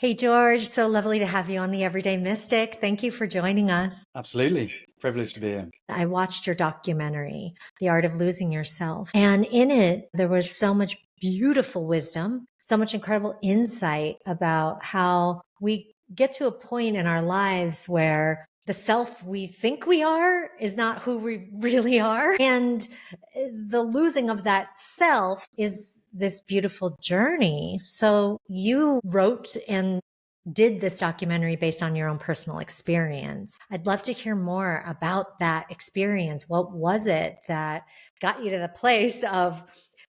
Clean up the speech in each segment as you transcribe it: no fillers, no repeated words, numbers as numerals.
Hey, George, so lovely to have you on the Everyday Mystic. Thank you for joining us. Absolutely. Privileged to be here. I watched your documentary, The Art of Losing Yourself, and in it, there was so much beautiful wisdom, so much incredible insight about how we get to a point in our lives where the self we think we are is not who we really are. And the losing of that self is this beautiful journey. So you wrote and did this documentary based on your own personal experience. I'd love to hear more about that experience. What was it that got you to the place of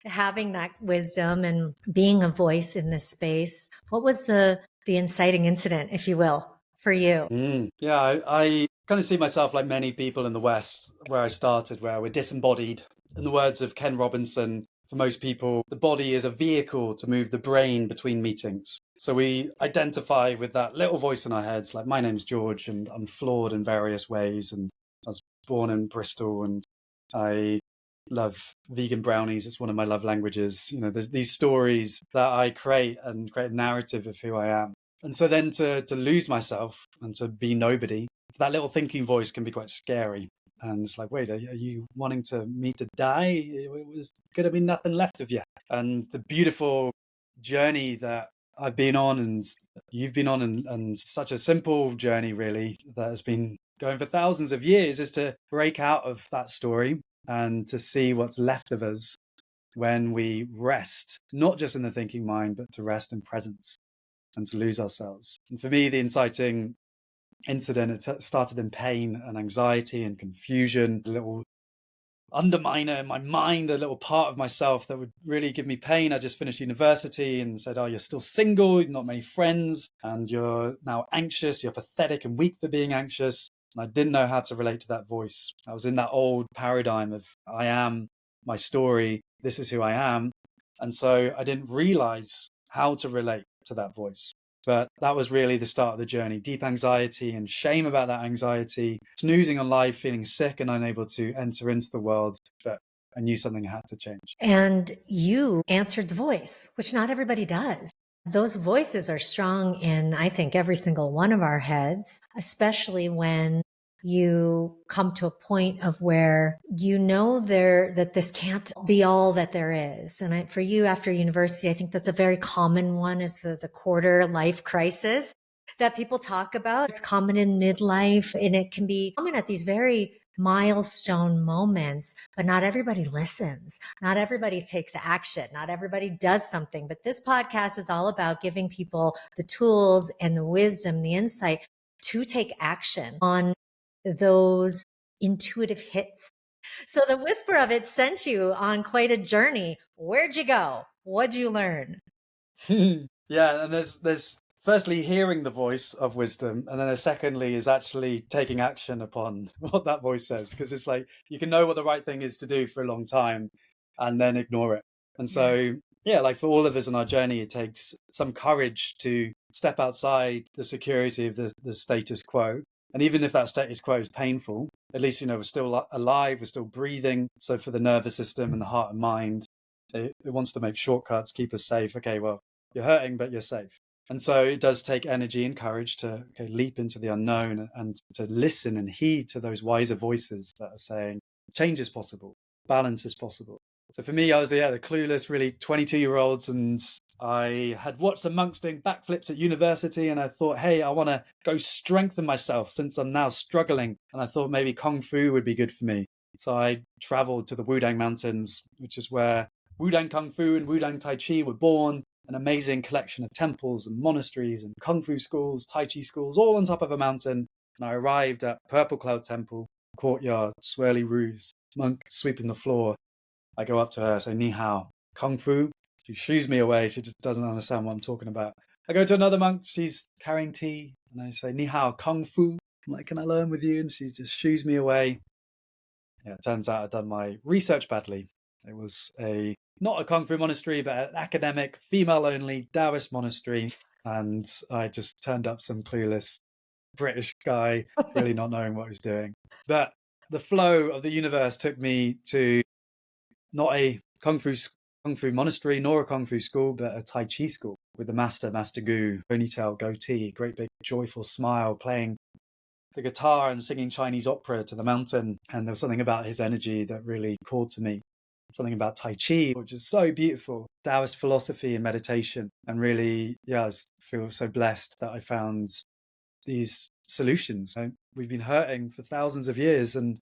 having that wisdom and being a voice in this space? What was the inciting incident, if you will, for you? Yeah, I kind of see myself like many people in the West, where I started, where we're disembodied. In the words of Ken Robinson, for most people, the body is a vehicle to move the brain between meetings. So we identify with that little voice in our heads, like, my name's George and I'm flawed in various ways. And I was born in Bristol and I love vegan brownies. It's one of my love languages. There's these stories that I create and create a narrative of who I am. And so then to lose myself and to be nobody, that little thinking voice can be quite scary. And it's like, wait, are you wanting me to die? There's going to be nothing left of you. And the beautiful journey that I've been on and you've been on, and such a simple journey, really, that has been going for thousands of years, is to break out of that story and to see what's left of us when we rest, not just in the thinking mind, but to rest in presence and to lose ourselves. And for me, the inciting incident, it started in pain and anxiety and confusion, a little underminer in my mind, a little part of myself that would really give me pain. I just finished university and said, oh, you're still single, you've not many friends, and you're now anxious, you're pathetic and weak for being anxious. And I didn't know how to relate to that voice. I was in that old paradigm of I am my story, this is who I am. And so I didn't realize how to relate to that voice. But that was really the start of the journey. Deep anxiety and shame about that anxiety, snoozing on life, feeling sick and unable to enter into the world. But I knew something had to change. And you answered the voice, which not everybody does. Those voices are strong in, I think, every single one of our heads, especially when you come to a point of where you know that this can't be all that there is. And for you, after university, I think that's a very common one, is the quarter life crisis that people talk about. It's common in midlife, and it can be common at these very milestone moments, but not everybody listens. Not everybody takes action. Not everybody does something. But this podcast is all about giving people the tools and the wisdom, the insight to take action on those intuitive hits. So the whisper of it sent you on quite a journey. Where'd you go? What'd you learn? Yeah, and there's firstly hearing the voice of wisdom, and then secondly is actually taking action upon what that voice says, because it's like you can know what the right thing is to do for a long time and then ignore it. And so yeah, like for all of us on our journey, it takes some courage to step outside the security of the status quo. And even if that status quo is painful, at least we're still alive, we're still breathing. So for the nervous system and the heart and mind, it wants to make shortcuts, keep us safe. Okay, well, you're hurting, but you're safe. And so it does take energy and courage to leap into the unknown and to listen and heed to those wiser voices that are saying change is possible, balance is possible. So for me, I was the clueless, really 22-year-olds, and I had watched the monks doing backflips at university, and I thought, hey, I want to go strengthen myself since I'm now struggling. And I thought maybe Kung Fu would be good for me. So I traveled to the Wudang Mountains, which is where Wudang Kung Fu and Wudang Tai Chi were born, an amazing collection of temples and monasteries and Kung Fu schools, Tai Chi schools, all on top of a mountain. And I arrived at Purple Cloud Temple, courtyard, swirly roofs, monk sweeping the floor. I go up to her, say, Ni hao, Kung Fu. She shoos me away. She just doesn't understand what I'm talking about. I go to another monk. She's carrying tea. And I say, Ni hao, Kung Fu. I'm like, can I learn with you? And she just shoos me away. Yeah, it turns out I'd done my research badly. It was not a Kung Fu monastery, but an academic, female-only Taoist monastery. And I just turned up some clueless British guy, really not knowing what he was doing. But the flow of the universe took me to not a Kung Fu Kung Fu monastery nor a Kung Fu school, but a Tai Chi school with the Master Gu, ponytail, goatee, great big joyful smile, playing the guitar and singing Chinese opera to the mountain. And there was something about his energy that really called to me. Something about Tai Chi, which is so beautiful, Taoist philosophy and meditation. And really, yeah, I feel so blessed that I found these solutions. We've been hurting for thousands of years, and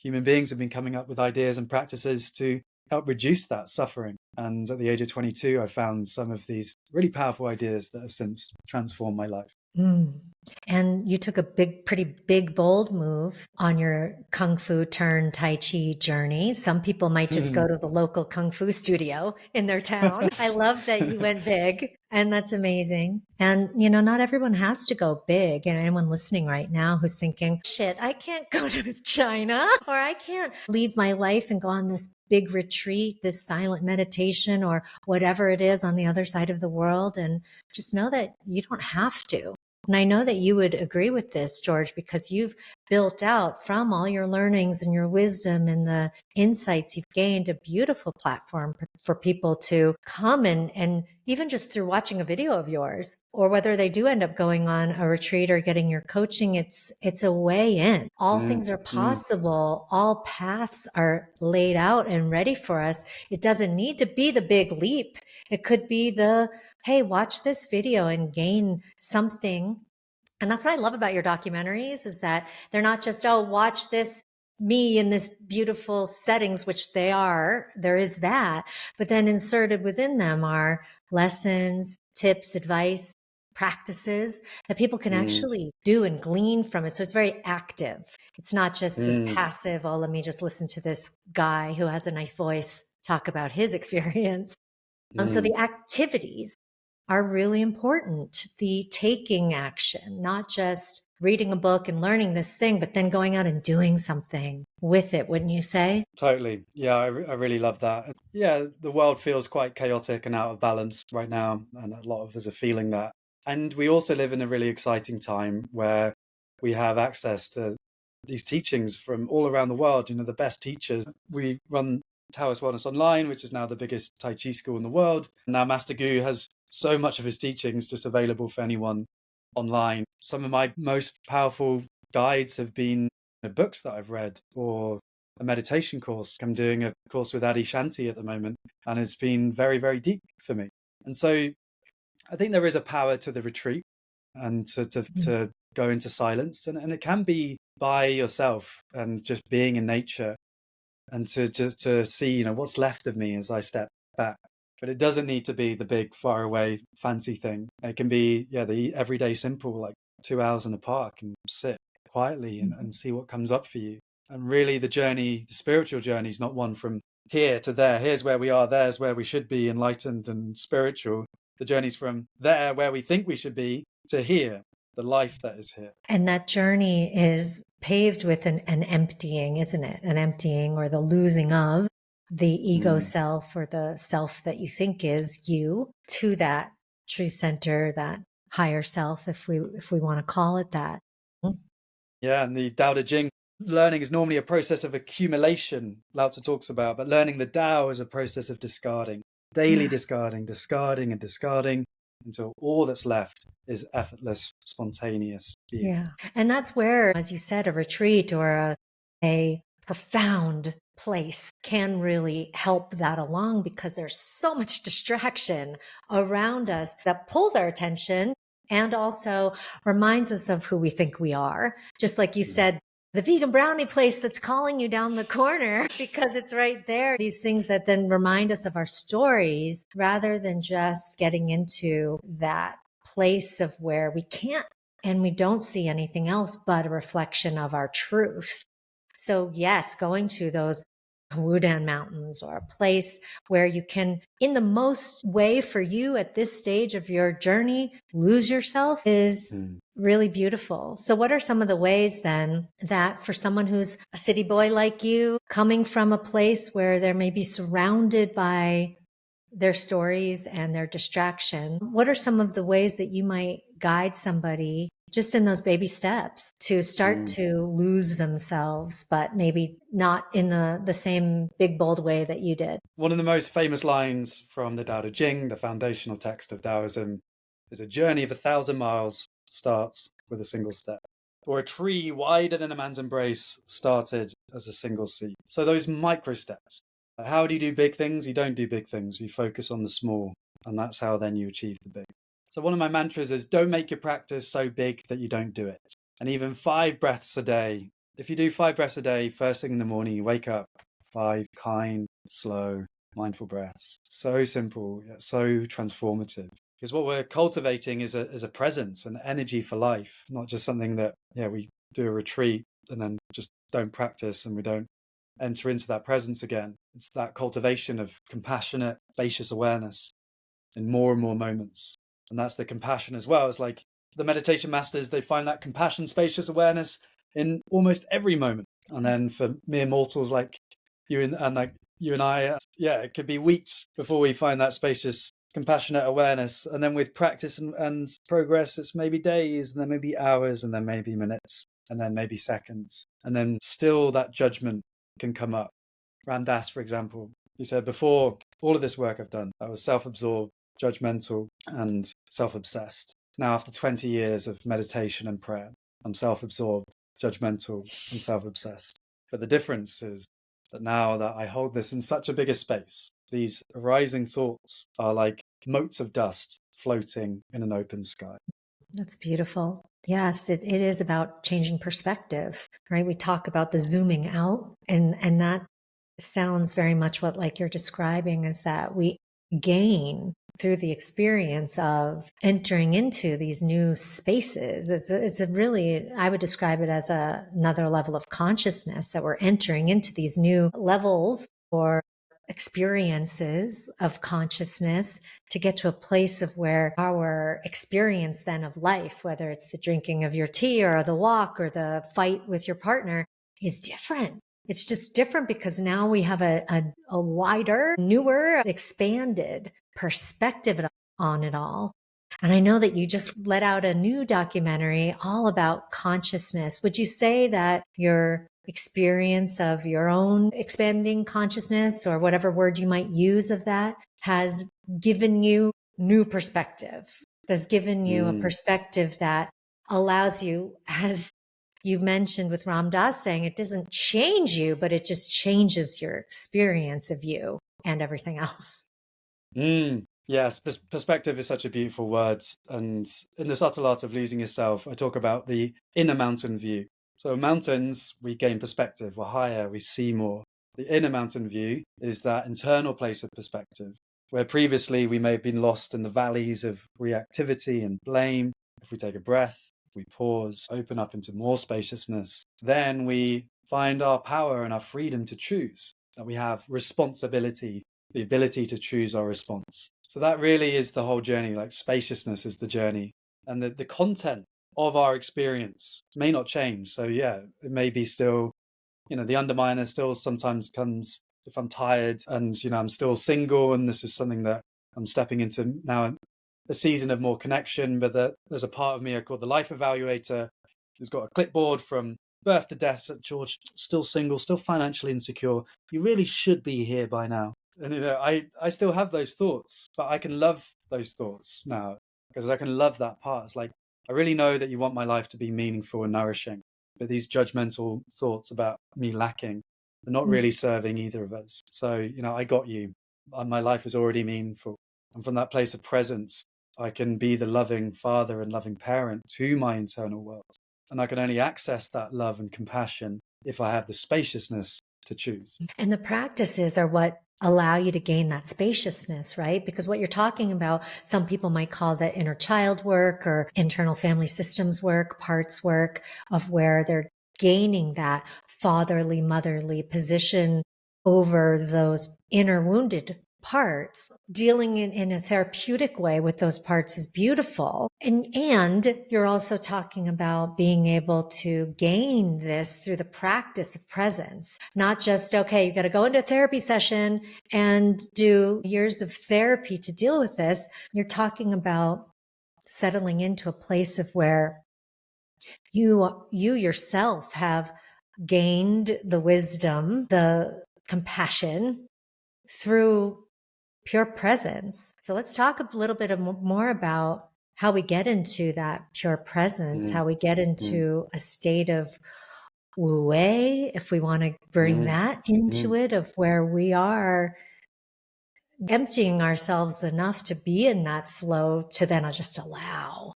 human beings have been coming up with ideas and practices to help reduce that suffering. And at the age of 22, I found some of these really powerful ideas that have since transformed my life. Mm. And you took a pretty big, bold move on your Kung Fu turn Tai Chi journey. Some people might just go to the local Kung Fu studio in their town. I love that you went big, and that's amazing. And, not everyone has to go big. And anyone listening right now who's thinking, shit, I can't go to China, or I can't leave my life and go on this big retreat, this silent meditation, or whatever it is on the other side of the world. And just know that you don't have to. And I know that you would agree with this, George, because you've built out from all your learnings and your wisdom and the insights you've gained a beautiful platform for people to come and even just through watching a video of yours, or whether they do end up going on a retreat or getting your coaching, it's a way in. All things are possible. All paths are laid out and ready for us. It doesn't need to be the big leap. It could be hey, watch this video and gain something. And that's what I love about your documentaries, is that they're not just, watch this, me in this beautiful settings, which there is that, but then inserted within them are lessons, tips, advice, practices that people can actually do and glean from it. So it's very active. It's not just this passive, let me just listen to this guy who has a nice voice talk about his experience. So the activities are really important. The taking action, not just reading a book and learning this thing, but then going out and doing something with it, wouldn't you say? Totally. Yeah, I really love that. Yeah, the world feels quite chaotic and out of balance right now, and a lot of us are feeling that. And we also live in a really exciting time where we have access to these teachings from all around the world, the best teachers. We run Taoist Wellness Online, which is now the biggest Tai Chi school in the world. Now Master Gu has so much of his teachings just available for anyone online. Some of my most powerful guides have been books that I've read, or a meditation course. I'm doing a course with Adi Shanti at the moment, and it's been very, very deep for me. And so I think there is a power to the retreat and to go into silence. And it can be by yourself and just being in nature, and to see, what's left of me as I step back. But it doesn't need to be the big, far away, fancy thing. It can be, the everyday simple, like 2 hours in a park and sit quietly and see what comes up for you. And really the spiritual journey is not one from here to there. Here's where we are, there's where we should be, enlightened and spiritual. The journey's from there, where we think we should be, to here, the life that is here. And that journey is paved with an emptying, isn't it? An emptying, or the losing of the ego self, or the self that you think is you, to that true center, that higher self, if we want to call it that. Yeah, and the Tao Te Ching, learning is normally a process of accumulation, Lao Tzu talks about, but learning the Tao is a process of discarding, daily discarding and discarding, until all that's left is effortless, spontaneous being. Yeah. And that's where, as you said, a retreat or a profound place can really help that along, because there's so much distraction around us that pulls our attention and also reminds us of who we think we are. Just like you said, the vegan brownie place that's calling you down the corner because it's right there. These things that then remind us of our stories, rather than just getting into that place of where we can't and we don't see anything else but a reflection of our truth. So yes, going to those Wudang Mountains, or a place where you can, in the most way for you at this stage of your journey, lose yourself, is really beautiful. So what are some of the ways then that, for someone who's a city boy like you, coming from a place where they're maybe surrounded by their stories and their distraction, what are some of the ways that you might guide somebody just in those baby steps to start to lose themselves, but maybe not in the same big, bold way that you did. One of the most famous lines from the Tao Te Ching, the foundational text of Taoism, is a journey of 1,000 miles starts with a single step. Or a tree wider than a man's embrace started as a single seed. So those micro steps. How do you do big things? You don't do big things. You focus on the small, and that's how then you achieve the big. So one of my mantras is don't make your practice so big that you don't do it. And even 5 breaths a day. If you do 5 breaths a day, first thing in the morning, you wake up, 5 kind, slow, mindful breaths. So simple, yet so transformative. Because what we're cultivating is a presence, an energy for life, not just something that, we do a retreat and then just don't practice and we don't enter into that presence again. It's that cultivation of compassionate, spacious awareness in more and more moments. And that's the compassion as well. It's like the meditation masters, they find that compassion, spacious awareness in almost every moment. And then for mere mortals like you and I, it could be weeks before we find that spacious, compassionate awareness. And then with practice and progress, it's maybe days, and then maybe hours, and then maybe minutes, and then maybe seconds. And then still that judgment can come up. Ram Dass, for example, he said, before all of this work I've done, I was self-absorbed, judgmental, and self-obsessed. Now, after 20 years of meditation and prayer, I'm self-absorbed, judgmental, and self-obsessed. But the difference is that now that I hold this in such a bigger space, these arising thoughts are like motes of dust floating in an open sky. That's beautiful. Yes, it is about changing perspective, right? We talk about the zooming out, and that sounds very much what like you're describing is that we gain through the experience of entering into these new spaces. It's a really, I would describe it as another level of consciousness, that we're entering into these new levels or experiences of consciousness to get to a place of where our experience then of life, whether it's the drinking of your tea or the walk or the fight with your partner, is different. It's just different because now we have a wider, newer, expanded perspective on it all. And I know that you just let out a new documentary all about consciousness. Would you say that your experience of your own expanding consciousness, or whatever word you might use of that, has given you new perspective, has given you a perspective that allows you, as you mentioned with Ram Dass saying, it doesn't change you, but it just changes your experience of you and everything else. Yes, perspective is such a beautiful word. And in the subtle art of losing yourself, I talk about the inner mountain view. So mountains, we gain perspective, we're higher, we see more. The inner mountain view is that internal place of perspective, where previously we may have been lost in the valleys of reactivity and blame. If we take a breath, we pause, open up into more spaciousness, then we find our power and our freedom to choose, that we have responsibility, the ability to choose our response. So that really is the whole journey, like spaciousness is the journey. And the content of our experience may not change. So it may be still, the underminer still sometimes comes if I'm tired and, I'm still single and this is something that I'm stepping into now, a season of more connection. But there's a part of me called the life evaluator who's got a clipboard from birth to death at George, still single, still financially insecure. You really should be here by now. And, I still have those thoughts, but I can love those thoughts now because I can love that part. It's like, I really know that you want my life to be meaningful and nourishing, but these judgmental thoughts about me lacking, they're not really serving either of us. So, I got you. My life is already meaningful. And from that place of presence, I can be the loving father and loving parent to my internal world. And I can only access that love and compassion if I have the spaciousness to choose. And the practices are what allow you to gain that spaciousness, right? Because what you're talking about, some people might call that inner child work or internal family systems work, parts work, of where they're gaining that fatherly, motherly position over those inner wounded parts. Dealing in a therapeutic way with those parts is beautiful. And you're also talking about being able to gain this through the practice of presence, not just, okay, you got to go into a therapy session and do years of therapy to deal with this. You're talking about settling into a place of where You yourself have gained the wisdom, the compassion through pure presence. So let's talk a little bit more about how we get into that pure presence, how we get into a state of wu wei, if we want to bring that into it, of where we are emptying ourselves enough to be in that flow to then just allow.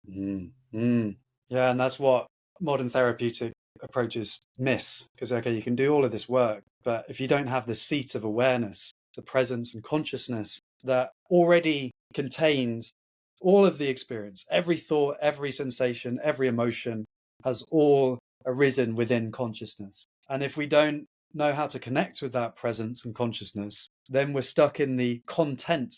Yeah, and that's what modern therapeutic approaches miss. Because, okay, you can do all of this work, but if you don't have the seat of awareness, the presence and consciousness that already contains all of the experience, every thought, every sensation, every emotion has all arisen within consciousness. And if we don't know how to connect with that presence and consciousness, then we're stuck in the content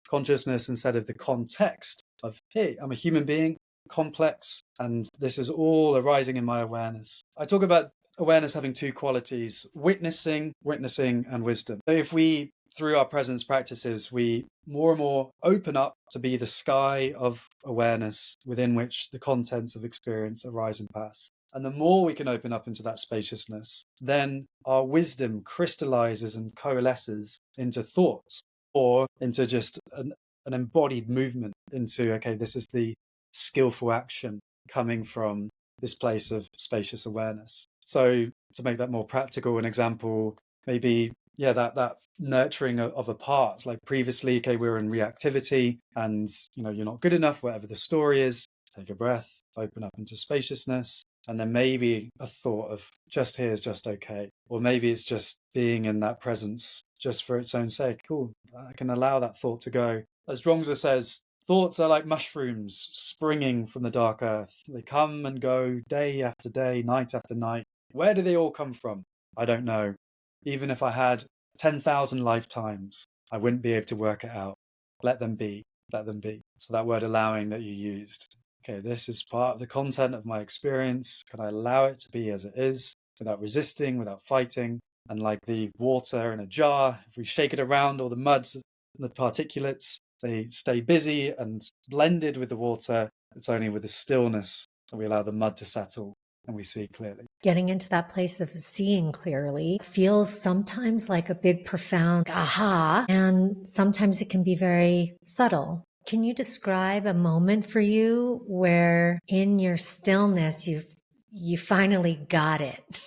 consciousness instead of the context of, hey, I'm a human being, complex, and this is all arising in my awareness. I talk about awareness having two qualities: witnessing, and wisdom. So if we, through our presence practices, we more and more open up to be the sky of awareness within which the contents of experience arise and pass. And the more we can open up into that spaciousness, then our wisdom crystallizes and coalesces into thoughts, or into just an embodied movement, into, okay, this is the skillful action coming from this place of spacious awareness. So to make that more practical, an example, maybe, yeah, that nurturing of a part. Like previously, okay, we were in reactivity and, you're not good enough, whatever the story is. Take a breath, open up into spaciousness. And then maybe a thought of just here is just okay. Or maybe it's just being in that presence just for its own sake. Cool, I can allow that thought to go. As Zhuangzi says, thoughts are like mushrooms springing from the dark earth. They come and go day after day, night after night. Where do they all come from? I don't know. Even if I had 10,000 lifetimes, I wouldn't be able to work it out. Let them be. Let them be. So that word allowing that you used. Okay, this is part of the content of my experience. Can I allow it to be as it is, without resisting, without fighting? And like the water in a jar, if we shake it around, all the mud and the particulates, they stay busy and blended with the water. It's only with the stillness that we allow the mud to settle and we see clearly. Getting into that place of seeing clearly feels sometimes like a big, profound aha, and sometimes it can be very subtle. Can you describe a moment for you where in your stillness you finally got it?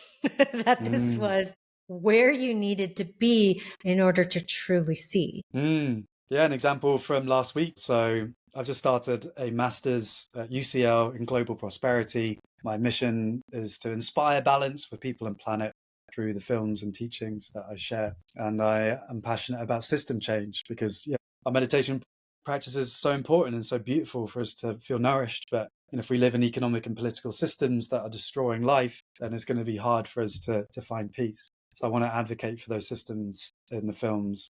That this was where you needed to be in order to truly see? Yeah, an example from last week. So I've just started a master's at UCL in global prosperity. My mission is to inspire balance for people and planet through the films and teachings that I share. And I am passionate about system change because our meditation practice is so important and so beautiful for us to feel nourished. But if we live in economic and political systems that are destroying life, then it's going to be hard for us to find peace. So I want to advocate for those systems in the films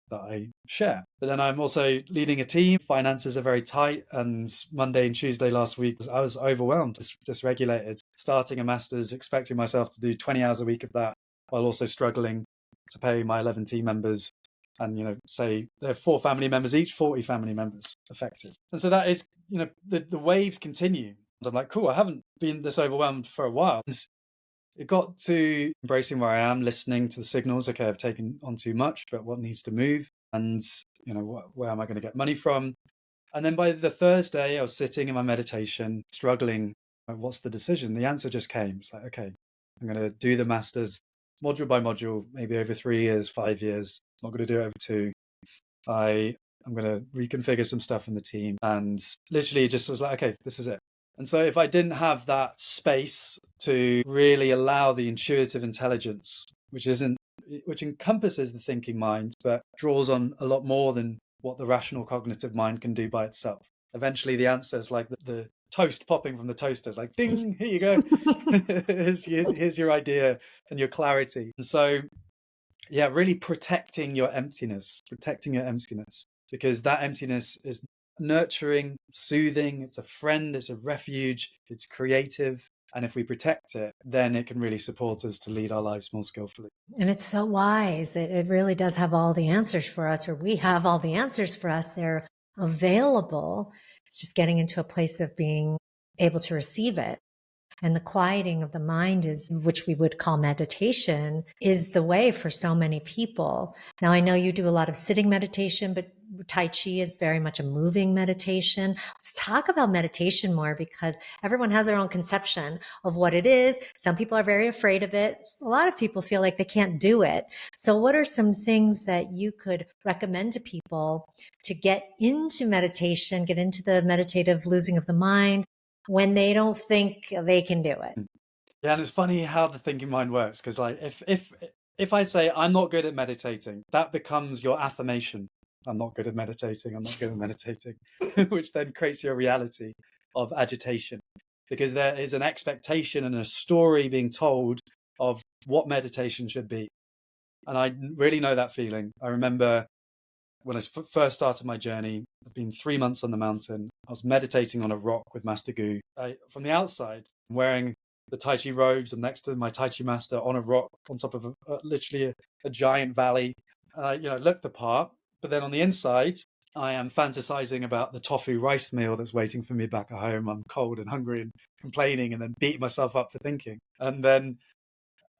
that I share. But then I'm also leading a team. Finances are very tight. And Monday and Tuesday last week, I was overwhelmed, dysregulated, starting a master's, expecting myself to do 20 hours a week of that, while also struggling to pay my 11 team members. And, say there are 4 family members each, 40 family members affected. And so that is, the waves continue. I'm like, cool, I haven't been this overwhelmed for a while. It got to embracing where I am, listening to the signals. Okay, I've taken on too much, but what needs to move? And, where am I going to get money from? And then by the Thursday, I was sitting in my meditation, struggling. What's the decision? The answer just came. It's like, okay, I'm going to do the masters module by module, maybe over 3 years, 5 years. I'm not going to do it over 2. I'm going to reconfigure some stuff in the team. And literally just was like, okay, this is it. And so if I didn't have that space to really allow the intuitive intelligence, which encompasses the thinking mind, but draws on a lot more than what the rational cognitive mind can do by itself. Eventually the answer is like the toast popping from the toaster. It's like, ding, here you go. here's your idea and your clarity. And so, really protecting your emptiness, because that emptiness is nurturing, soothing. It's a friend, it's a refuge, it's creative. And if we protect it, then it can really support us to lead our lives more skillfully. And it's so wise. It really does have all the answers for us, or we have all the answers for us. They're available. It's just getting into a place of being able to receive it. And the quieting of the mind is, which we would call meditation, is the way for so many people. Now, I know you do a lot of sitting meditation, but Tai Chi is very much a moving meditation. Let's talk about meditation more, because everyone has their own conception of what it is. Some people are very afraid of it. A lot of people feel like they can't do it. So what are some things that you could recommend to people to get into meditation, get into the meditative losing of the mind, when they don't think they can do it? Yeah, and it's funny how the thinking mind works, because like if I say I'm not good at meditating, that becomes your affirmation. I'm not good at meditating. I'm not good at meditating, which then creates your reality of agitation, because there is an expectation and a story being told of what meditation should be. And I really know that feeling. I remember when I first started my journey, I've been 3 months on the mountain. I was meditating on a rock with Master Gu. From the outside, I'm wearing the Tai Chi robes. I'm next to my Tai Chi master on a rock on top of literally a giant valley. I look the part, but then on the inside, I am fantasizing about the tofu rice meal that's waiting for me back at home. I'm cold and hungry and complaining, and then beating myself up for thinking. And then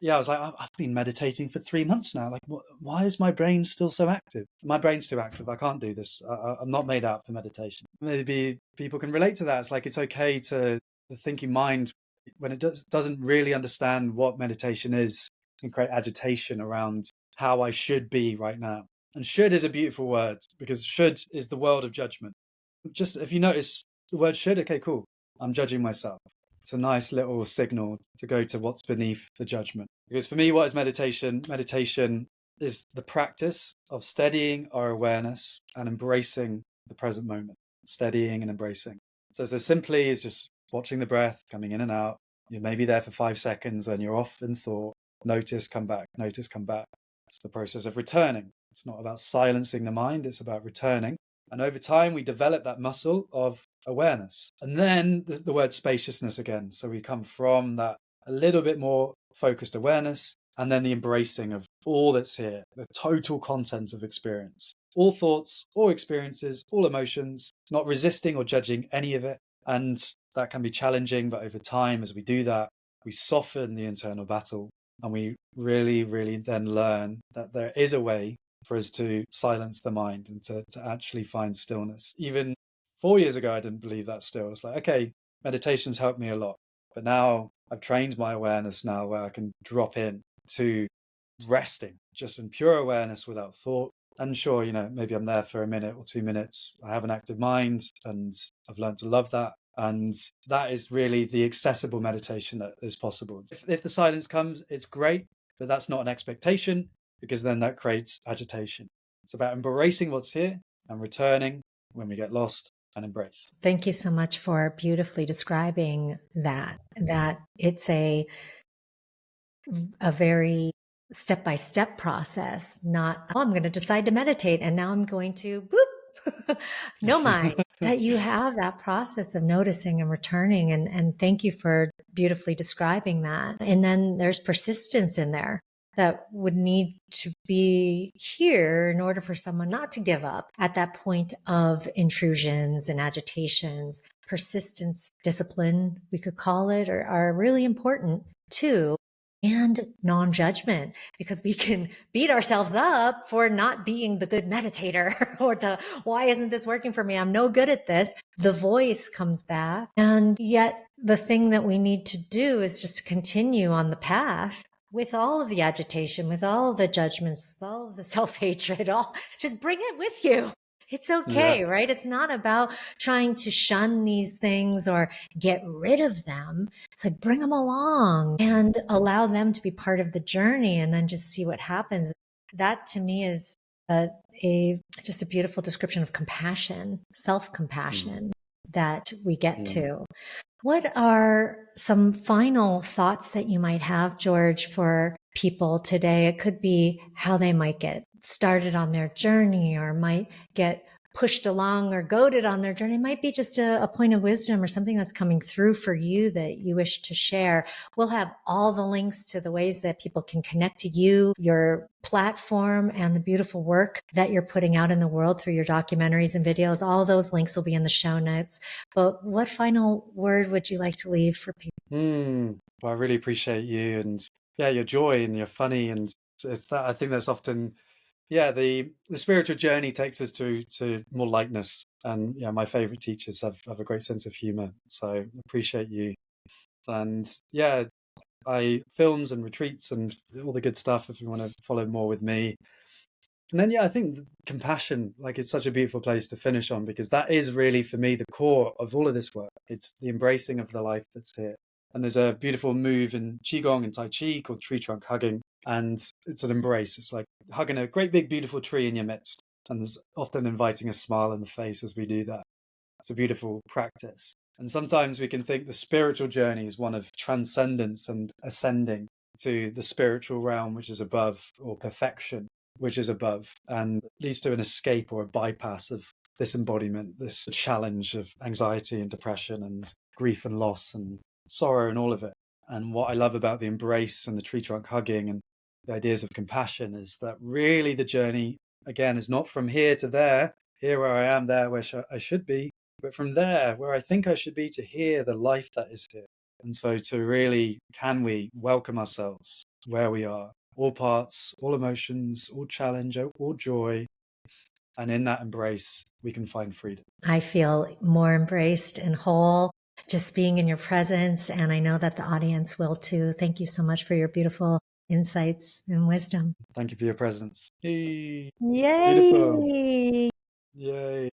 I was like, I've been meditating for 3 months now. Like, why is my brain still so active? My brain's too active. I can't do this. I'm not made out for meditation. Maybe people can relate to that. It's like, it's okay to the thinking mind, when it doesn't really understand what meditation is, can create agitation around how I should be right now. And should is a beautiful word, because should is the world of judgment. Just if you notice the word should, okay, cool. I'm judging myself. It's a nice little signal to go to what's beneath the judgment. Because for me, what is meditation? Meditation is the practice of steadying our awareness and embracing the present moment. Steadying and embracing. So it's as simply as just watching the breath coming in and out. You may be there for 5 seconds, then you're off in thought. Notice, come back. Notice, come back. It's the process of returning. It's not about silencing the mind. It's about returning. And over time, we develop that muscle of awareness. And then the word spaciousness again. So we come from that a little bit more focused awareness, and then the embracing of all that's here, the total content of experience. All thoughts, all experiences, all emotions, not resisting or judging any of it. And that can be challenging, but over time, as we do that, we soften the internal battle, and we really, really then learn that there is a way for us to silence the mind and to actually find stillness. Even 4 years ago, I didn't believe that still. It's like, okay, meditation's helped me a lot. But now I've trained my awareness now where I can drop in to resting, just in pure awareness without thought. And sure, maybe I'm there for a minute or 2 minutes. I have an active mind, and I've learned to love that. And that is really the accessible meditation that is possible. If the silence comes, it's great, but that's not an expectation, because then that creates agitation. It's about embracing what's here and returning when we get lost, and embrace. Thank you so much for beautifully describing that it's a very step-by-step process, not, I'm going to decide to meditate and now I'm going to boop. No mind. That you have that process of noticing and returning. And thank you for beautifully describing that. And then there's persistence in there that would need to be here in order for someone not to give up at that point of intrusions and agitations. Persistence, discipline, we could call it, are really important too. And non-judgment, because we can beat ourselves up for not being the good meditator or why isn't this working for me? I'm no good at this. The voice comes back. And yet the thing that we need to do is just continue on the path with all of the agitation, with all of the judgments, with all of the self-hatred, just bring it with you. It's okay, right? It's not about trying to shun these things or get rid of them. It's like, bring them along and allow them to be part of the journey, and then just see what happens. That to me is just a beautiful description of compassion, self-compassion that we get to. What are some final thoughts that you might have, George, for people today? It could be how they might get started on their journey, or might get pushed along or goaded on their journey. It might be just a point of wisdom or something that's coming through for you that you wish to share. We'll have all the links to the ways that people can connect to you, your platform, and the beautiful work that you're putting out in the world through your documentaries and videos. All those links will be in the show notes. But what final word would you like to leave for people? Well, I really appreciate you, and yeah, your joy, and you're funny, and it's that, I think that's often, yeah, the spiritual journey takes us to more lightness, and yeah, my favorite teachers have a great sense of humor, so I appreciate you. And yeah, I films and retreats and all the good stuff if you want to follow more with me. And then yeah, I think compassion, like, it's such a beautiful place to finish on, because that is really for me the core of all of this work. It's the embracing of the life that's here. And there's a beautiful move in Qigong and Tai Chi called tree trunk hugging. And it's an embrace. It's like hugging a great big beautiful tree in your midst. And there's often inviting a smile in the face as we do that. It's a beautiful practice. And sometimes we can think the spiritual journey is one of transcendence and ascending to the spiritual realm, which is above, or perfection, which is above, and leads to an escape or a bypass of this embodiment, this challenge of anxiety and depression and grief and loss and sorrow and all of it. And what I love about the embrace and the tree trunk hugging and the ideas of compassion is that really the journey, again, is not from here to there, here where I am, there where I should be, but from there where I think I should be to here, the life that is here. And so to really, can we welcome ourselves where we are, all parts, all emotions, all challenge, all joy. And in that embrace, we can find freedom. I feel more embraced and whole just being in your presence. And I know that the audience will too. Thank you so much for your beautiful insights and wisdom. Thank you for your presence. Yay! Yay! Beautiful. Yay!